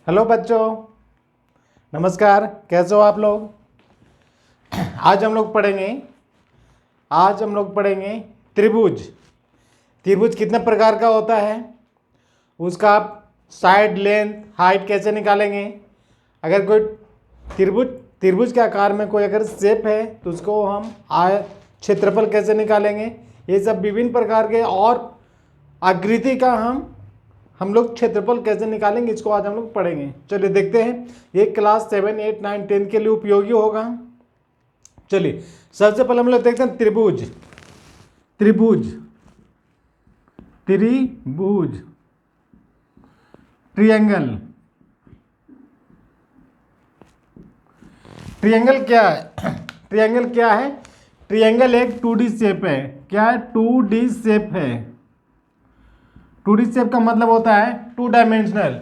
Hello बच्चों, नमस्कार। कैसे हो आप लोग। आज हम लोग पढ़ेंगे त्रिभुज। त्रिभुज कितने प्रकार का होता है, उसका आप साइड, लेंथ, हाइट कैसे निकालेंगे। अगर कोई त्रिभुज त्रिभुज के आकार में कोई अगर शेप है तो उसको हम क्षेत्रफल कैसे निकालेंगे। ये सब विभिन्न प्रकार के और आकृति का हम लोग क्षेत्रफल कैसे निकालेंगे, इसको आज हम लोग पढ़ेंगे। चलिए देखते हैं, ये क्लास 7, 8, 9, 10 के लिए उपयोगी होगा। चलिए सबसे पहले हम लोग देखते हैं त्रिभुज। त्रिभुज त्रिभुज ट्रिएंगल। ट्रिएंगल क्या है? ट्रिएंगल क्या है? ट्रिएंगल एक 2D शेप है। क्या है? 2D शेप है। 2D शेप का मतलब होता है टू डायमेंशनल।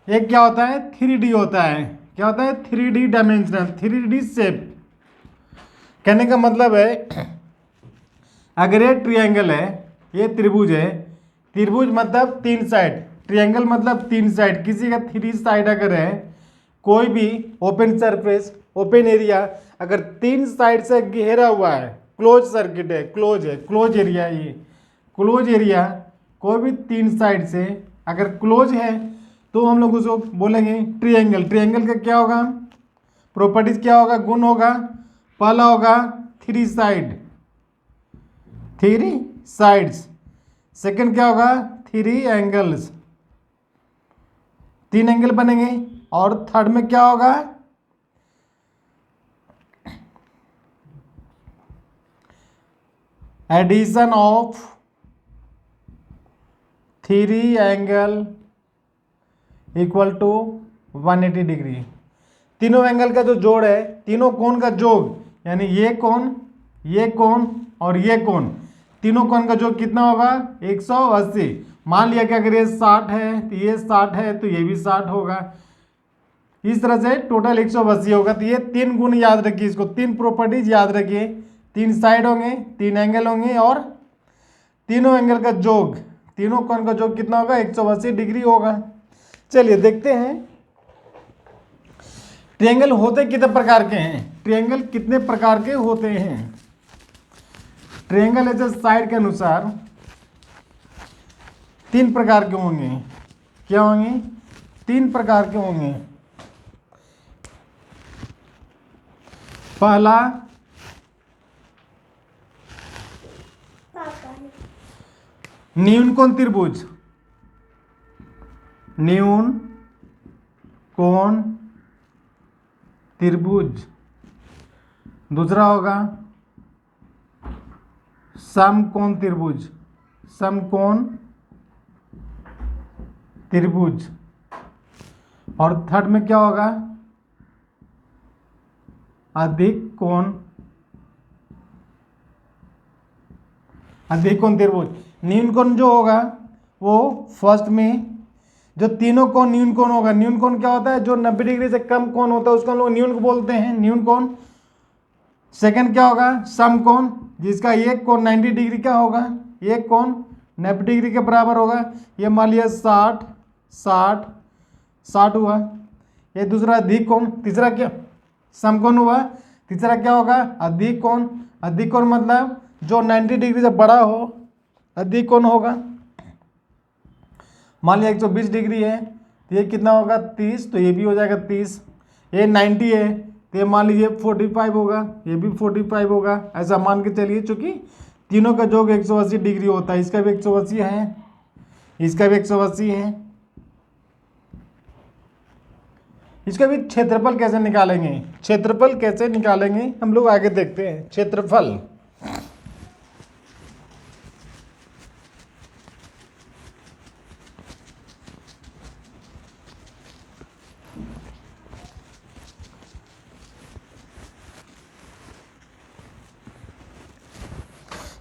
एक क्या होता है? 3D होता है। क्या होता है? 3D dimensional, 3D shape. कहने का मतलब है अगर ये ट्रायंगल है, ये त्रिभुज है। त्रिभुज मतलब 3 साइड, ट्रायंगल मतलब 3 साइड। किसी का 3 साइड अगर है, कोई भी ओपन सरफेस, ओपन एरिया अगर 3 साइड से घेरा हुआ है, क्लोज सर्किट है, क्लोज एरिया, ये क्लोज एरिया कोई भी 3 साइड से अगर क्लोज है तो हम लोग उसको बोलेंगे ट्रायंगल। ट्रायंगल का क्या होगा? प्रॉपर्टीज क्या होगा? गुण होगा। पहला होगा 3 साइड्स। सेकंड क्या होगा? 3 एंगल्स, 3 एंगल बनेंगे। और थर्ड में क्या होगा? Addition of 3 angle equal to 180 degree. तीनों एंगल का जो जोड़ है, तीनों कोण का जोड़, यानी ये कोण और ये कोण, तीनों कोण का जोड़ कितना होगा? 180। मान लिया कि अगर ये 60 है तो ये 60 है तो ये भी 60 होगा। इस तरह से टोटल 180 होगा। तो ये 3 गुण याद रखिए, इसको 3 प्रॉपर्टीज याद रखिए। 3 साइड होंगे, 3 एंगल होंगे और तीनों एंगल का जोड़, तीनों कोण का जोड़ कितना होगा? 180 डिग्री होगा। चलिए देखते हैं ट्रायंगल होते कितने प्रकार के हैं। ट्रायंगल कितने प्रकार के होते हैं? ट्रायंगल ऐसे साइड के अनुसार 3 प्रकार के होंगे। क्या होंगे? 3 प्रकार के होंगे। पहला न्यून कोण त्रिभुज, न्यून कोण त्रिभुज। दूसरा होगा समकोण त्रिभुज, समकोण त्रिभुज। और थर्ड में क्या होगा? अधिक कोण त्रिभुज। न्यून कोण जो होगा वो फर्स्ट में, जो तीनों कोण न्यून कोण होगा। न्यून कोण क्या होता है? जो 90 डिग्री से कम कोण होता है उसको हम लोग न्यून को बोलते हैं, न्यून कोण। सेकंड क्या होगा? समकोण, जिसका एक कोण 90 डिग्री का होगा, एक कोण 90 डिग्री के बराबर होगा। ये मान लिया 60 60 60 हुआ। ये दूसरा अधिक कोण। तीसरा क्या? समकोण हुआ। तीसरा क्या होगा? अधिक कोण। अधिक कोण मतलब जो 90 डिग्री से बड़ा हो, अधिक कोण होगा। मान लिया 120 डिग्री है तो ये कितना होगा? 30, तो ये भी हो जाएगा 30। ये 90 है तो ये मान लीजिए 45 होगा, ये भी 45 होगा। ऐसा मान के चलिए, चूंकि तीनों का जोड़ 180 डिग्री होता है। इसका भी 180 है, इसका भी 180 है। इसका भी क्षेत्रफल कैसे निकालेंगे? क्षेत्रफल कैसे निकालेंगे हम लोग आगे देखते हैं। क्षेत्रफल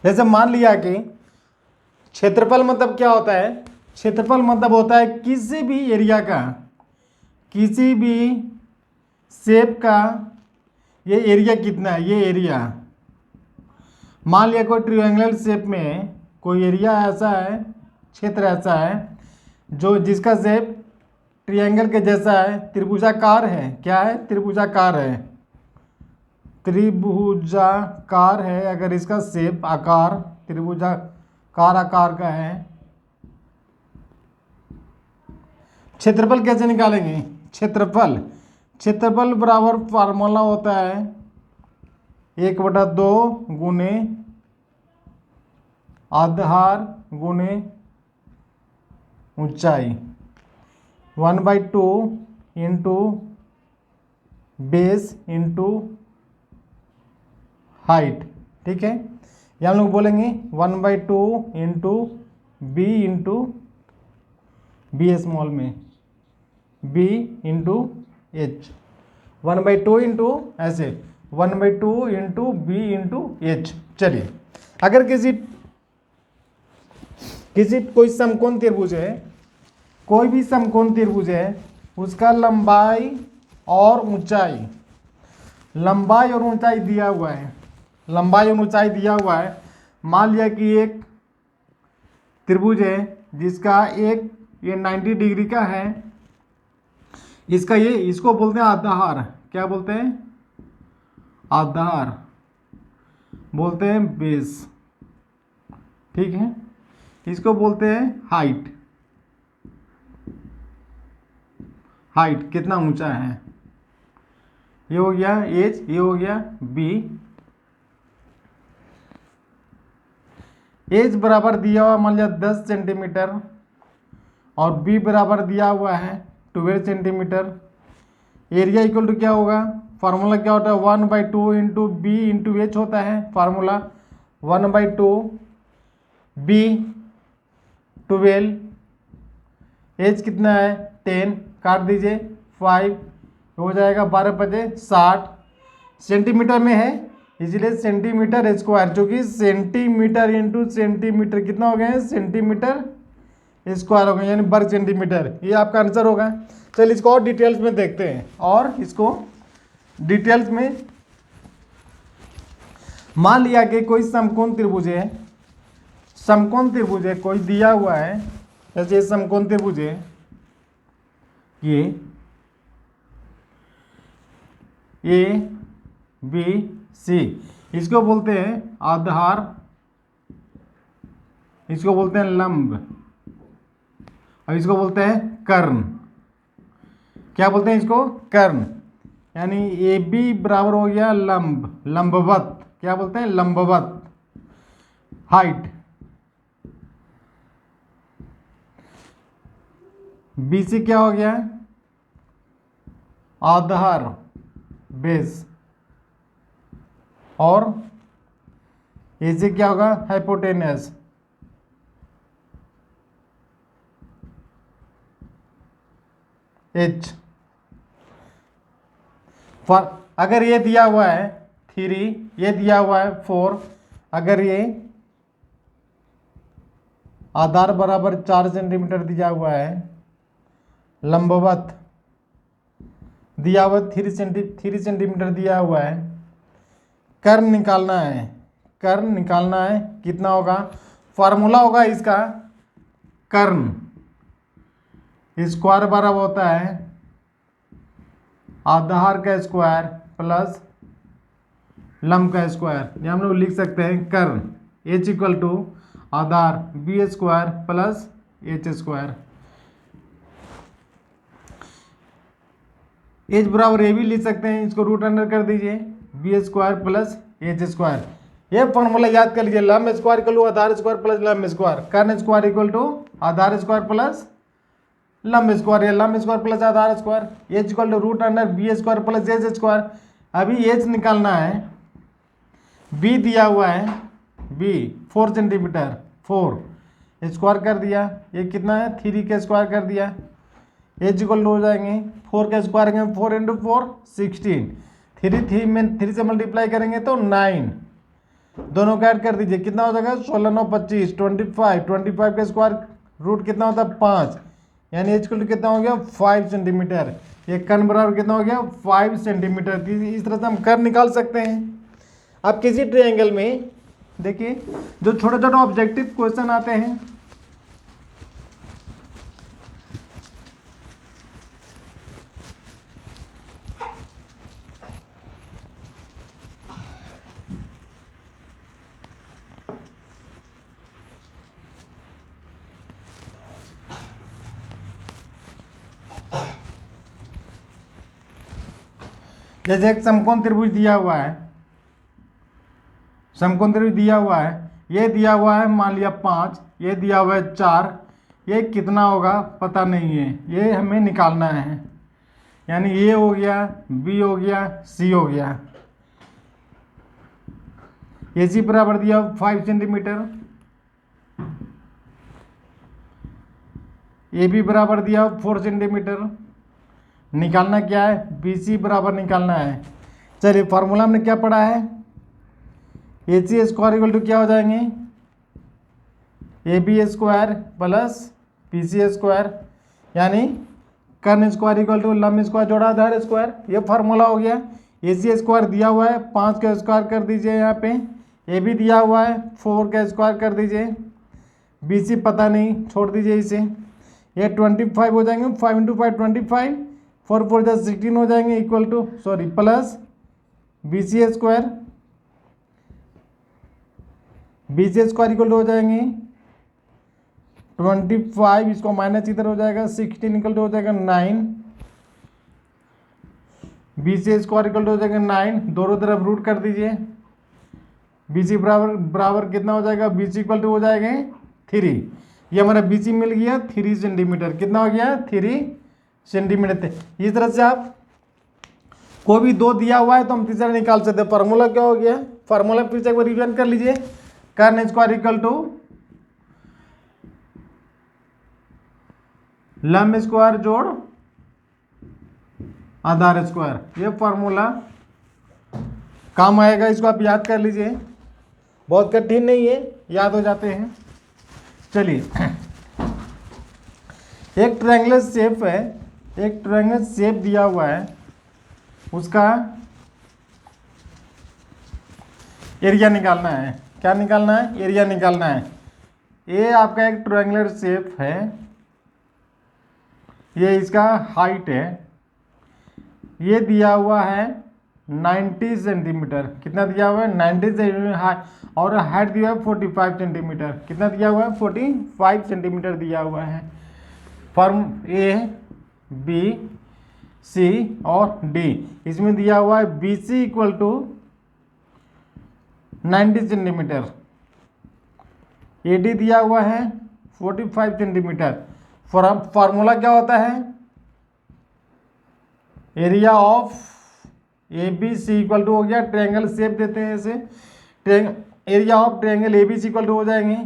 जैसे मान लिया कि क्षेत्रफल मतलब क्या होता है? क्षेत्रफल मतलब होता है किसी भी एरिया का, किसी भी शेप का ये एरिया कितना है, ये एरिया। मान लिया कोई ट्रायंगुलर शेप में कोई एरिया ऐसा है, क्षेत्र ऐसा है जो जिसका शेप ट्रायंगल के जैसा है, त्रिभुजाकार है, क्या है, त्रिभुजाकार है, त्रिभुजाकार है, अगर इसका शेप आकार त्रिभुजाकार आकार का है। क्षेत्रफल कैसे निकालेंगे, क्षेत्रफल बराबर फार्मूला होता है 1/2 गुने आधार गुने ऊंचाई, 1/2 इंटू बेस इंटू हाइट। ठीक है, ये हम लोग बोलेंगे 1/2 into B into B small में बी इंटू एच, 1/2 इंटू ऐसे 1/2 इंटू बी इंटू एच। चलिए, अगर कोई समकोण त्रिभुज है, कोई भी समकोण त्रिभुज है, उसका लंबाई और ऊंचाई दिया हुआ है, लंबाई और ऊंचाई दिया हुआ है। मान लिया कि एक त्रिभुज है जिसका एक ये 90 डिग्री का है, इसका ये इसको बोलते हैं आधार, क्या बोलते हैं, आधार बोलते हैं बेस। ठीक है, इसको बोलते हैं हाइट, हाइट कितना ऊंचा है, ये हो गया एच, ये हो गया बी। एच बराबर दिया हुआ मान लिया 10 सेंटीमीटर और बी बराबर दिया हुआ है 12 सेंटीमीटर। एरिया इक्वल टू क्या होगा, फार्मूला क्या होता है, 1/2 इंटू बी इंटू एच होता है फार्मूला, 1/2 बी 12, एच कितना है 10, काट दीजिए 5, हो जाएगा 12×5 = 60 सेंटीमीटर में है, इसलिए सेंटीमीटर स्क्वायर, जो कि सेंटीमीटर इंटू सेंटीमीटर कितना हो गया, सेंटीमीटर स्क्वायर हो गया, यानी वर्ग सेंटीमीटर। ये आपका आंसर होगा। चलिए इसको और डिटेल्स में देखते हैं, और इसको डिटेल्स में मान लिया कि कोई समकोण त्रिभुज है, समकोण त्रिभुज है कोई दिया हुआ है, जैसे समकोण त्रिभुज है ये ए बी सी, इसको बोलते हैं आधार, इसको बोलते हैं लंब, और इसको बोलते हैं कर्ण। क्या बोलते हैं इसको, कर्ण, यानी ए बी बराबर हो गया लंब, लंबवत, क्या बोलते हैं, लंबवत। हाइट बी सी क्या हो गया, आधार बेस, और ए से क्या होगा, हाइपोटेनस। एच अगर ये दिया हुआ है 3, ये दिया हुआ है 4, अगर ये आधार बराबर 4 सेंटीमीटर दिया हुआ है, लंबवत दिया हुआ 3 सेंटीमीटर दिया हुआ है, कर्ण निकालना है, कर्ण निकालना है, कितना होगा, फार्मूला होगा इसका कर्ण स्क्वायर बराबर होता है आधार का स्क्वायर प्लस लंब का स्क्वायर। ये हम लोग लिख सकते हैं कर्ण एच इक्वल टू आधार B square plus H square. H बराबर ए भी लिख सकते हैं, इसको रूट अंडर कर दीजिए, B square plus H square. ये फॉर्मूला याद कर लीजिए, लंब स्क्वायर इक्वल टू आधार स्क्वायर प्लस लंब स्क्वायर, कर्ण स्क्वायर इक्वल टू आधार स्क्वायर प्लस लंब स्क्वायर, या लंब स्क्वायर प्लस आधार square, H equal to root under B square plus H square. अभी एच निकालना है, बी दिया हुआ है, बी 4 सेंटीमीटर, 4 स्क्वायर कर दिया, ये कितना है 3 का स्क्वायर कर दिया, एच इक्वल टू हो जाएंगे 4 का स्क्वायर करेंगे 4 इंटू 4 16, 3 में 3 से मल्टीप्लाई करेंगे तो 9, दोनों का ऐड कर दीजिए, कितना हो जाएगा 16 9 25 25 का स्क्वायर रूट कितना होता है 5, यानी एच इक्वल टू कितना हो गया 5 सेंटीमीटर। ये कर्ण बराबर कितना हो गया 5 सेंटीमीटर। इस तरह से हम कर्ण निकाल सकते हैं। अब किसी ट्रायंगल में देखिए जो छोटे छोटे ऑब्जेक्टिव क्वेश्चन आते हैं, जैसे एक समकोण त्रिभुज दिया हुआ है, समकोण त्रिभुज दिया हुआ है, ये दिया हुआ है मान लिया 5, ये दिया हुआ है 4, ये कितना होगा पता नहीं है, ये हमें निकालना है। यानी ए हो गया, बी हो गया, सी हो गया। ए सी बराबर दिया 5 सेंटीमीटर, ए बी बराबर दिया 4 सेंटीमीटर। निकालना क्या है, बी सी बराबर निकालना है। चलिए फार्मूला हमने क्या पढ़ा है, A C square equal to क्या हो जाएंगे, A B square plus P C square, यानी कर्न स्क्वायर इक्वल टू लंब स्क्वायर जोड़ा आधार स्क्वायर। ये फार्मूला हो गया। ए सी स्क्वायर दिया हुआ है 5 का स्क्वायर कर दीजिए, यहाँ पे ए बी दिया हुआ है 4 का स्क्वायर कर दीजिए, बी सी पता नहीं छोड़ दीजिए इसे। ये 25 हो जाएंगे, 5 इंटू 5 25, 4 4 16 हो जाएंगे equal to plus B C square, B C square equal to हो जाएंगे 25, इसको माइनस इधर हो जाएगा 16 इक्वल टू हो जाएगा 9, B C square equal to हो जाएगा 9, दोनों तरफ रूट कर दीजिए। बी सी बराबर बराबर कितना हो जाएगा, बी सी इक्वल टू हो जाएगा 3। ये हमारा बी सी मिल गया 3 सेंटीमीटर। कितना हो गया, 3 सेंटीमीटर। इस तरह से आप कोई भी दो दिया हुआ है तो हम तीसरा निकाल सकते हैं। फार्मूला क्या हो गया, फार्मूला फिर से एक बार रिवीजन कर लीजिए। कर्न स्क्वायर इक्वल टू लंब स्क्वायर जोड़ आधार स्क्वायर। ये फार्मूला काम आएगा, इसको आप याद कर लीजिए, बहुत कठिन नहीं है, याद हो जाते हैं। चलिए एक ट्रायंगुलर शेप है, एक ट्रायंगुलर शेप दिया हुआ है, उसका एरिया निकालना है। क्या निकालना है, एरिया निकालना है। ये आपका एक ट्रायंगुलर शेप है, ये इसका हाइट है, ये दिया हुआ है 90 सेंटीमीटर। कितना दिया हुआ है, 90 सेंटीमीटर हाइट, और हाइट दिया हुआ है 45 सेंटीमीटर। कितना दिया हुआ है, 45 सेंटीमीटर दिया हुआ है। फॉर्म ए बी सी और डी, इसमें दिया हुआ है B C equal to 90 centimetre, A D दिया हुआ है 45 सेंटीमीटर। फार्मूला क्या होता है, area of A B C equal to हो गया, ट्रायंगल शेप देते हैं इसे, area of triangle A B C equal to हो जाएंगे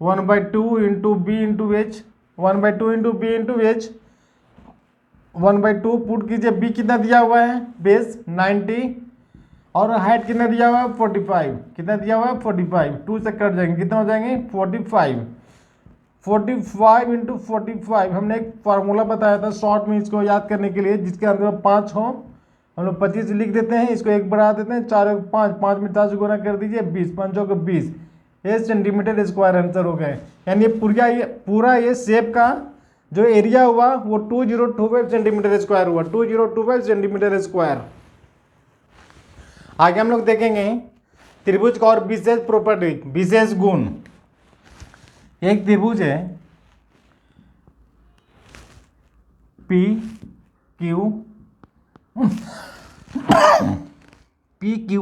1/2 into B into H, 1/2 into B into H, 1/2 put कीजिए। बी कितना दिया हुआ है, बेस 90, और हाइट कितना दिया हुआ है 45। कितना दिया हुआ है 45, 2 से कट जाएंगे, कितना हो जाएंगे 45। 45 इंटू 45 हमने एक फार्मूला बताया था शॉर्ट में, इसको याद करने के लिए, जिसके अंदर 5 हो, हम लोग 25 लिख देते हैं, इसको 1 बढ़ा देते हैं, 4 5, 5 में 4 से गुना कर दीजिए 20, 5 को 20, ये सेंटीमीटर स्क्वायर आंसर हो गए। यानी पूरा ये शेप का जो एरिया हुआ वो 2025 सेंटीमीटर स्क्वायर हुआ, 2025 सेंटीमीटर स्क्वायर। आगे हम लोग देखेंगे त्रिभुज का और विशेष प्रॉपर्टी, विशेष गुण। एक त्रिभुज है पी क्यू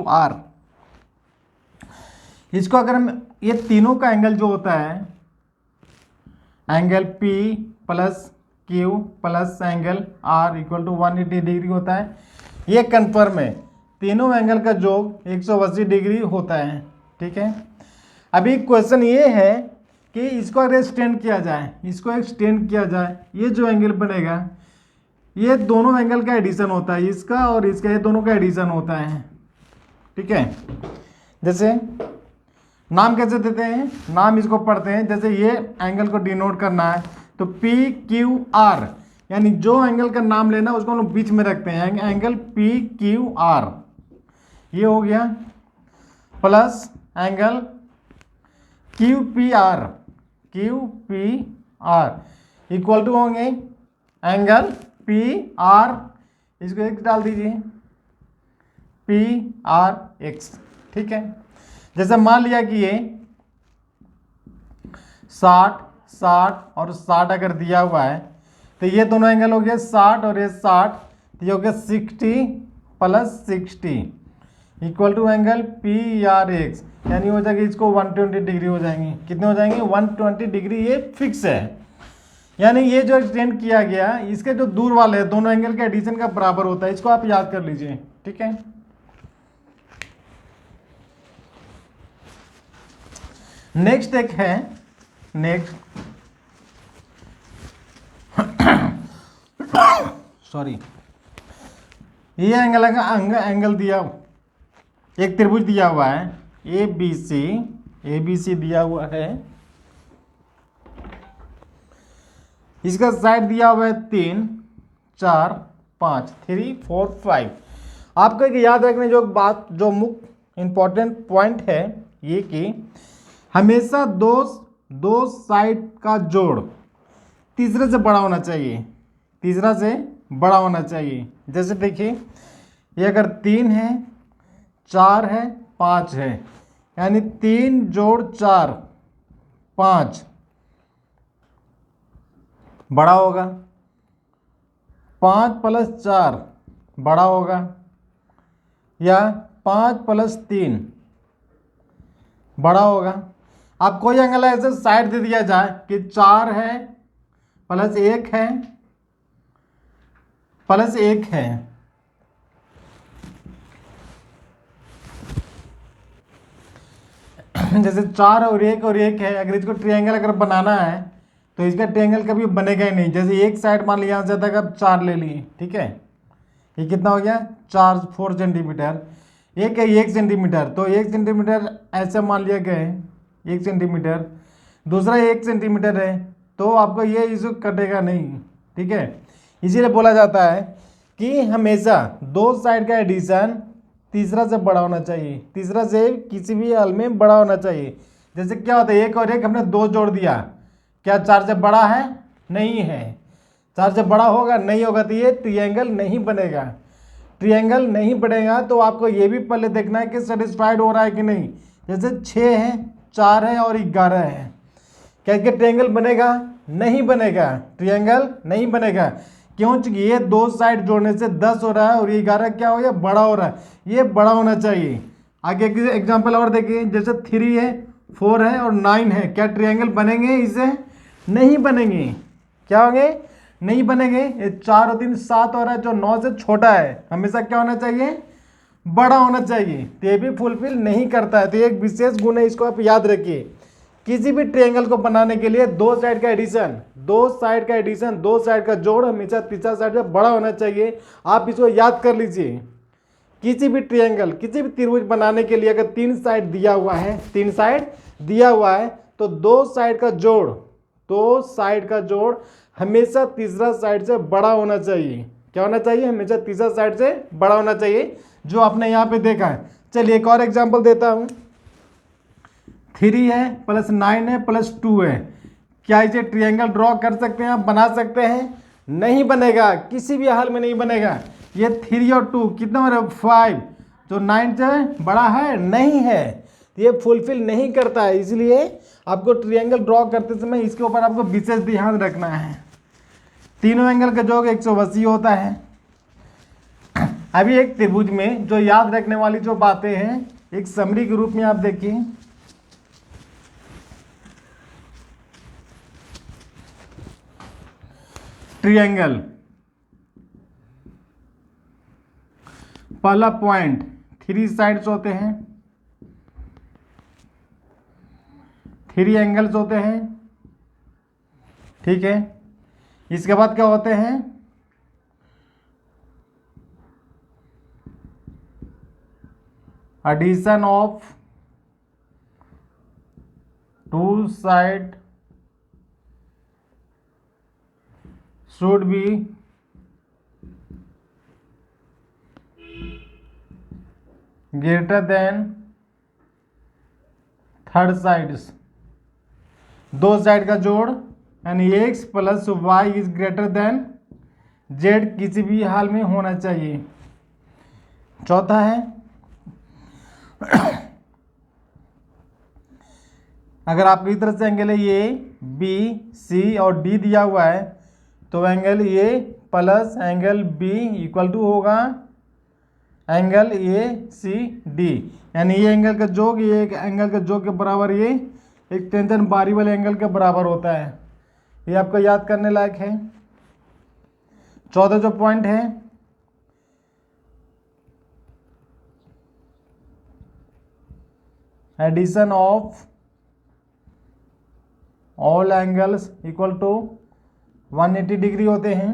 आर, इसको अगर हम ये तीनों का एंगल जो होता है, angle P plus Q plus angle R equal to 180 degree होता है। ये कन्फर्म है, तीनों एंगल का योग 180 डिग्री होता है। ठीक है, अभी क्वेश्चन ये है कि इसको अगर एक्सटेंड किया जाए, इसको एक्सटेंड किया जाए, ये जो एंगल बनेगा ये दोनों एंगल का एडिशन होता है, इसका और इसका, ये दोनों का एडिशन होता है। ठीक है, जैसे नाम कैसे देते हैं, नाम इसको पढ़ते हैं, जैसे ये एंगल को डिनोट करना है तो पी क्यू आर, यानी जो एंगल का नाम लेना उसको हम लोग बीच में रखते हैं, एंगल पी क्यू आर, ये हो गया, plus angle Q P R equal to होंगे एंगल पी आर, इसको एक्स डाल दीजिए, पी आर एक्स। ठीक है, जैसे मान लिया कि ये 60 60 और 60 अगर दिया हुआ है तो ये दोनों एंगल हो गया 60 और ये 60, तो ये हो गया 60 plus 60 equal to angle P R X, यानी हो जाएगी इसको 120 डिग्री हो जाएंगी। कितने हो जाएंगे? 120 डिग्री, ये फिक्स है। यानी ये जो एक्सटेंड किया गया, इसके जो दूर वाले हैं दोनों एंगल के एडिशन का बराबर होता है। इसको आप याद कर लीजिए, ठीक है। नेक्स्ट एक है, नेक्स्ट सॉरी, ये एंगल एंगल दिया, एक त्रिभुज दिया हुआ है ए बी सी दिया हुआ है। इसका साइड दिया हुआ है 3 4 5, 3 4 5। आपको एक याद रखने जो बात, जो मुख्य इंपॉर्टेंट पॉइंट है ये कि हमेशा दो साइड का जोड़ तीसरे से बड़ा होना चाहिए, तीसरा से बड़ा होना चाहिए। जैसे देखिए, ये अगर 3 है, 4 है, 5 है, यानी 3 जोड़ 4 5 बड़ा होगा, 5 प्लस 4 बड़ा होगा, या 5 प्लस 3 बड़ा होगा। अब कोई एंगल ऐसे साइड दे दिया जाए कि 4 है प्लस 1 है प्लस 1 है, जैसे 4 और 1 है। अगर इसको ट्रायंगल अगर बनाना है तो इसका ट्रायंगल कभी बनेगा ही नहीं। जैसे एक साइड मान लिया, यहाँ से तक आप 4 ले लिए, ठीक है, ये कितना हो गया? 4 सेंटीमीटर। एक है 1 सेंटीमीटर, तो 1 सेंटीमीटर ऐसे मान लिया गया है 1 सेंटीमीटर। दूसरा 1 सेंटीमीटर है, तो आपको ये इशू कटेगा नहीं, ठीक है। इसीलिए बोला जाता है कि हमेशा दो साइड का एडिशन तीसरा से बड़ा होना चाहिए, तीसरा से किसी भी हल में बड़ा होना चाहिए। जैसे क्या होता है, 1 और 1 हमने 2 जोड़ दिया, क्या 4 से बड़ा है? नहीं है। 4 से बड़ा होगा? नहीं होगा, तो ये ट्रायंगल नहीं बनेगा। ट्रायंगल नहीं बनेगा तो आपको ये भी पहले देखना है कि सेटिस्फाइड हो रहा है कि नहीं। जैसे 6 है, 4 है और 11 है, क्या इसका ट्रायंगल बनेगा? नहीं बनेगा, ट्रायंगल नहीं बनेगा। क्यों? चूंकि ये दो साइड जोड़ने से 10 हो रहा है और ये 11 क्या हो गया? बड़ा हो रहा है, ये बड़ा होना चाहिए। आगे एग्जांपल और देखिए, जैसे 3 है, 4 है और 9 है, क्या ट्रायंगल बनेंगे? इससे नहीं बनेंगे। क्या होंगे? नहीं बनेंगे। ये 4 और 3 7 हो रहा है, जो 9 से छोटा है, हमेशा क्या होना चाहिए? बड़ा होना चाहिए। तो ये भी फुलफिल नहीं करता है। तो एक विशेष गुण है, इसको आप याद रखिए। किसी भी ट्रायंगल को बनाने के लिए दो साइड का एडिशन, दो साइड का जोड़ हमेशा तीसरा साइड से बड़ा होना चाहिए। आप इसको याद कर लीजिए। किसी भी ट्रायंगल, किसी भी त्रिभुज बनाने के लिए अगर 3 साइड दिया हुआ है, 3 साइड दिया हुआ है, तो दो साइड का जोड़ हमेशा तीसरा साइड से बड़ा होना चाहिए। क्या होना चाहिए? हमेशा तीसरा साइड से बड़ा होना चाहिए, जो आपने यहाँ पे देखा है। चलिए एक और एग्जांपल देता हूँ। 3 है प्लस 9 है प्लस 2 है, क्या इसे ट्रायंगल ड्रॉ कर सकते हैं? आप बना सकते हैं? नहीं बनेगा, किसी भी हाल में नहीं बनेगा। ये 3 और 2 कितना हो रहा है? 5, जो 9 से बड़ा है? नहीं है, ये फुलफिल नहीं करता है। इसलिए आपको ट्रायंगल ड्रॉ करते समय इसके ऊपर आपको विशेष ध्यान रखना है। तीनों एंगल का योग 180 होता है। अभी एक त्रिभुज में जो याद रखने वाली जो बातें हैं, एक समरी के रूप में आप देखिए। ट्रायंगल, पहला पॉइंट 3 साइड्स होते हैं, 3 एंगल्स होते हैं, ठीक है। इसके बाद क्या होते हैं? Addition of 2 side should be greater than third sides. दो साइड का जोड़ यानी x plus Y is greater than z किसी भी हाल में होना चाहिए। चौथा है, अगर आपकी तरफ से एंगल है ए बी सी और डी दिया हुआ है, तो angle A plus angle B equal to होगा एंगल ए सी डी, यानी ये एंगल का जोग ये एक एंगल का जोग के बराबर ये एक टेंजेंट बारी वाले एंगल के बराबर होता है। ये आपको याद करने लायक है। 14 जो पॉइंट है, addition of all angles equal to 180 degree होते हैं।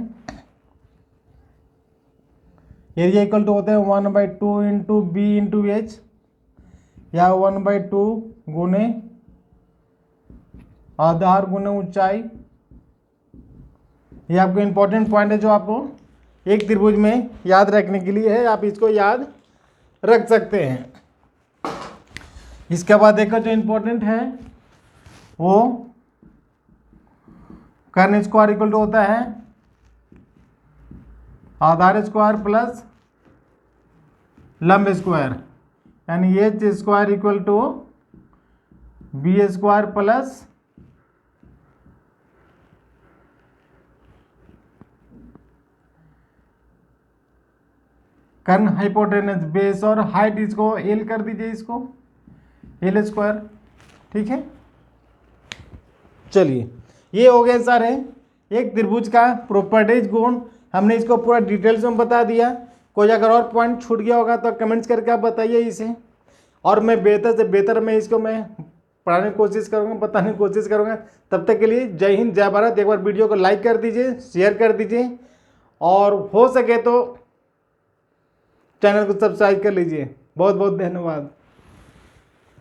एरिया इक्वल टू होते हैं 1/2 इंटू बी इंटू एच, या 1/2 गुने आधार गुने ऊंचाई। ये आपको इंपॉर्टेंट पॉइंट है जो आपको एक त्रिभुज में याद रखने के लिए है, आप इसको याद रख सकते हैं। इसके बाद देखो जो इंपॉर्टेंट है वो कर्न स्क्वायर इक्वल टू होता है आधार स्क्वायर प्लस लंब स्क्वायर, यानी H square equal to B square plus कर्न हाइपोटेनस बेस और हाइट इसको एल कर दीजिए, इसको एल स्क्वायर। ठीक है, चलिए ये हो गए सारे एक त्रिभुज का प्रॉपर्टीज गुण, हमने इसको पूरा डिटेल्स में बता दिया। कोई अगर और पॉइंट छूट गया होगा तो कमेंट्स करके आप बताइए इसे, और मैं बेहतर से बेहतर मैं इसको मैं पढ़ाने की कोशिश करूँगा, बताने की कोशिश करूँगा। तब तक के लिए जय हिंद जय भारत। एक बार वीडियो को लाइक कर दीजिए, शेयर कर दीजिए, और हो सके तो चैनल को सब्सक्राइब कर लीजिए। बहुत बहुत धन्यवाद।